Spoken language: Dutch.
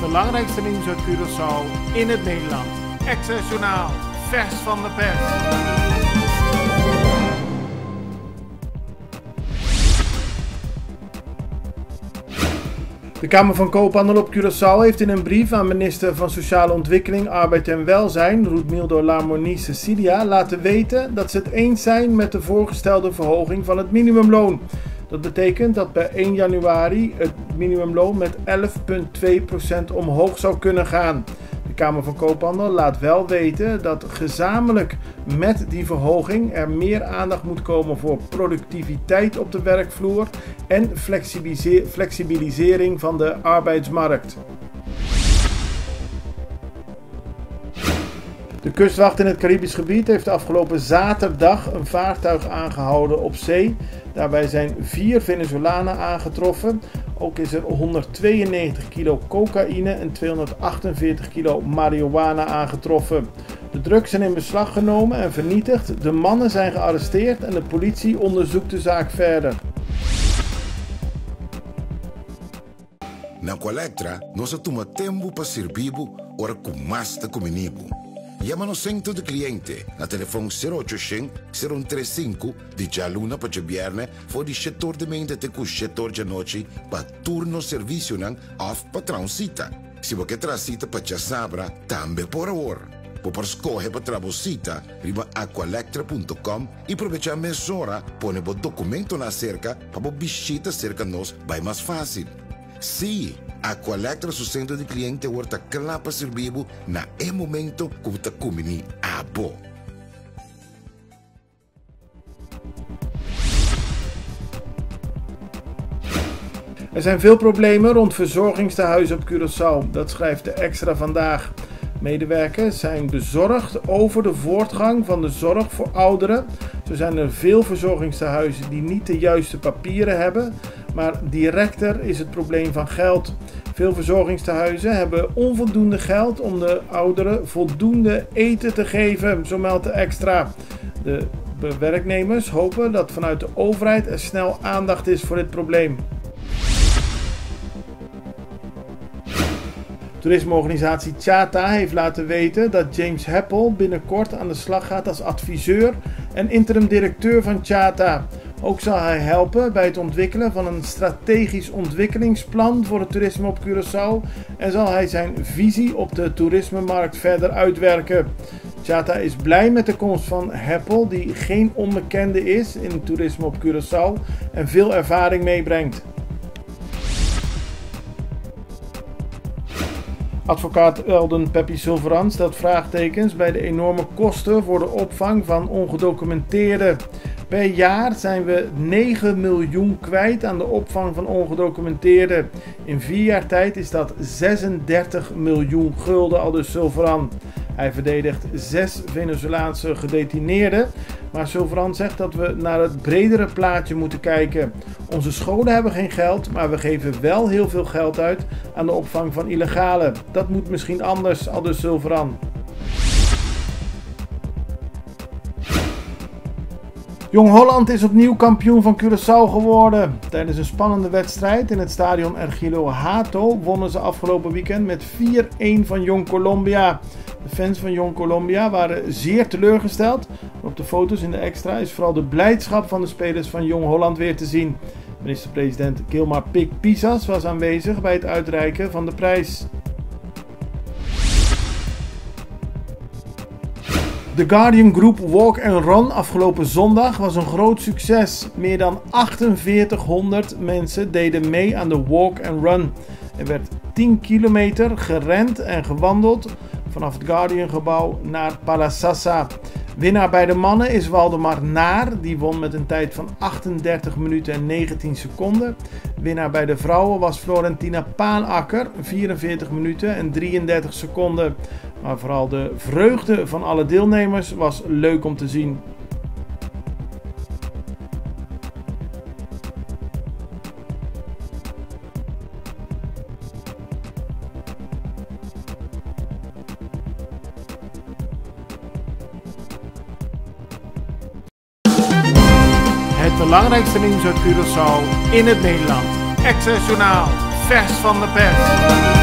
belangrijkste nieuws uit Curaçao in het Nederland. Access Journaal, vers van de pers. De Kamer van Koophandel op Curaçao heeft in een brief aan minister van Sociale Ontwikkeling, Arbeid en Welzijn, Roetmildo Lamorny Cecilia, laten weten dat ze het eens zijn met de voorgestelde verhoging van het minimumloon. Dat betekent dat per 1 januari het minimumloon met 11,2% omhoog zou kunnen gaan. De Kamer van Koophandel laat wel weten dat gezamenlijk met die verhoging er meer aandacht moet komen voor productiviteit op de werkvloer en flexibilisering van de arbeidsmarkt. De kustwacht in het Caribisch gebied heeft afgelopen zaterdag een vaartuig aangehouden op zee. Daarbij zijn 4 Venezolanen aangetroffen. Ook is er 192 kilo cocaïne en 248 kilo marihuana aangetroffen. De drugs zijn in beslag genomen en vernietigd. De mannen zijn gearresteerd en de politie onderzoekt de zaak verder. Na Colectra, nós toma tempo para servir ora com mais de comunibo. Llama-nos sempre de cliente na telefone 0800-035 de Jaluna para Viernes voor die setor de mente te com setor de noite para turno serviço nan of patrão cita. Se você traz cita para Sabra, também por hora. Por escolher para trabalhar, riba aqualectra.com e aproveitar a mesura, põe o documento na cerca para visita cerca nós vai mais fácil. Sim, Aqualectra, seu centro de cliente, está claro para servir na momento que você come a bo. Er zijn veel problemen rond verzorgingstehuizen op Curaçao. Dat schrijft de Extra vandaag. Medewerkers zijn bezorgd over de voortgang van de zorg voor ouderen. Zo zijn er veel verzorgingstehuizen die niet de juiste papieren hebben. Maar directer is het probleem van geld. Veel verzorgingstehuizen hebben onvoldoende geld om de ouderen voldoende eten te geven, zo meldt de Extra. De werknemers hopen dat vanuit de overheid er snel aandacht is voor dit probleem. Toerismeorganisatie Chata heeft laten weten dat James Heppel binnenkort aan de slag gaat als adviseur en interim directeur van Chata. Ook zal hij helpen bij het ontwikkelen van een strategisch ontwikkelingsplan voor het toerisme op Curaçao en zal hij zijn visie op de toerismemarkt verder uitwerken. Chata is blij met de komst van Heppel, die geen onbekende is in het toerisme op Curaçao en veel ervaring meebrengt. Advocaat Eldon Peppy Silveran stelt vraagtekens bij de enorme kosten voor de opvang van ongedocumenteerden. Per jaar zijn we 9 miljoen kwijt aan de opvang van ongedocumenteerden. In 4 jaar tijd is dat 36 miljoen gulden, aldus Silveran. Hij verdedigt 6 Venezolaanse gedetineerden, maar Silveran zegt dat we naar het bredere plaatje moeten kijken. Onze scholen hebben geen geld, maar we geven wel heel veel geld uit aan de opvang van illegalen. Dat moet misschien anders, aldus Silveran. Jong Holland is opnieuw kampioen van Curaçao geworden. Tijdens een spannende wedstrijd in het stadion Ergilo Hato wonnen ze afgelopen weekend met 4-1 van Jong Colombia. De fans van Jong Colombia waren zeer teleurgesteld. Op de foto's in de Extra is vooral de blijdschap van de spelers van Jong Holland weer te zien. Minister-president Gilmar Pik Pisas was aanwezig bij het uitreiken van de prijs. De Guardian Group Walk and Run afgelopen zondag was een groot succes. Meer dan 4800 mensen deden mee aan de Walk and Run. Er werd 10 kilometer gerend en gewandeld vanaf het Guardian gebouw naar Palasasa. Winnaar bij de mannen is Waldemar Naar, die won met een tijd van 38 minuten en 19 seconden. Winnaar bij de vrouwen was Florentina Paanakker, 44 minuten en 33 seconden. Maar vooral de vreugde van alle deelnemers was leuk om te zien. Het belangrijkste nieuws uit Curaçao in het Nederland. Access Journaal, vers van de pers.